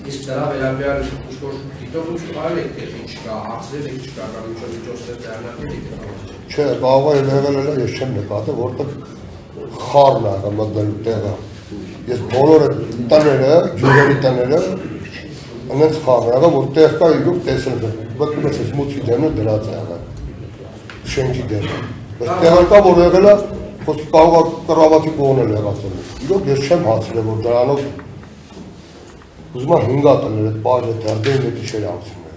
Իսկ դրա վերաբերյալ ինչ-որ դիտողություն արել եք, թե ինչ կա, հարցրել եք, չկա, կամ ինչ-որ միջոցներ ձեռնարկել եք։ Չէ, կարող է եղել էլ ես չեմ նկատել, որտեղ խառն ա մտնելու տեղը։ Ես բոլոր տները, ջուրերի տները անենց խառն ա, որ տեղ կա իրոք տեսել եմ։ Մտնում ես մուտքի դեմը դրած ա եղել։ Շենքի դեմը։ Բայց տեղը կա, որ եղել է, խոսք կարող է կռավատի կողմն էլ եղածել։ Իրոք ես չեմ հասցրել, որ դրանով ուզում եմ 5 տներ այդ բաժը դերդեն դեպի շեր ամսում է։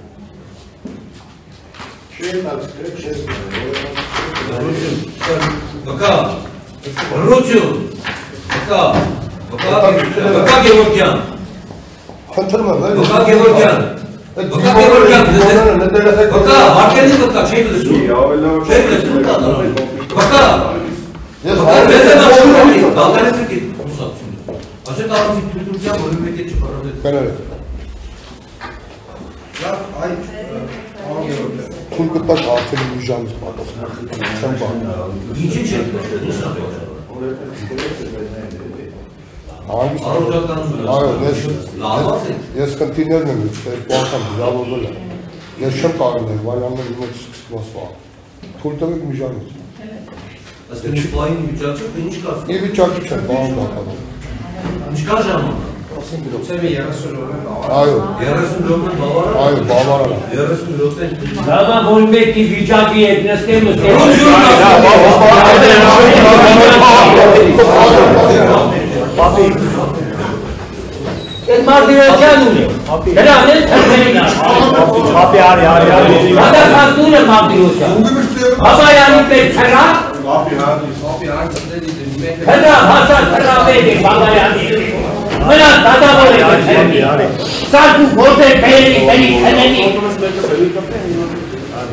Չէ, տաքսկրեք, չես Վկա, ռություն, վկա Գևորգյան, Խնդրում եմ, վկա Գևորգյան, վկա, հարկելի վկա, չէի լսում, վկա, ես ասետ առանցի թույլտուրության, որ մեկ է չպարադետ։ Կներեք։ Այդ Թույլ կտակ արդեն մի ժամից պատասխան, չեմ բան։ Ինչի չէ։ Ես կնտիներն եմ իչ, պանքամ վիրավորվել եմ։ Ես չեմ կարել եմ, վայրաններ իմոց սկսմոսվա։ Թույլ տվեք մի ժամից։ Ըստ ինչ պլային վիճակը, ինչ կա։ Ի վիճակի չեմ, բան դականում։ Ինչ կա ժամանակ։ Ծեմի 30 րոպե բավարար։ Այո։ 30 րոպե բավարար։ Այո, բավարար է։ 30 րոպե։ Դա որ մեկի վիճակի հետ նստեմ Այդ մարդիրոսյան ունի, դրան էլ թրվերին Պապի արի Հատակացնուն է մարդիրոսյան Բաբայանի պետ թրա Թրա հասան թրա պետ է բաբայանի Մնան դադավոր է կթերնի Սարկու գործեր բերի թենենի Արի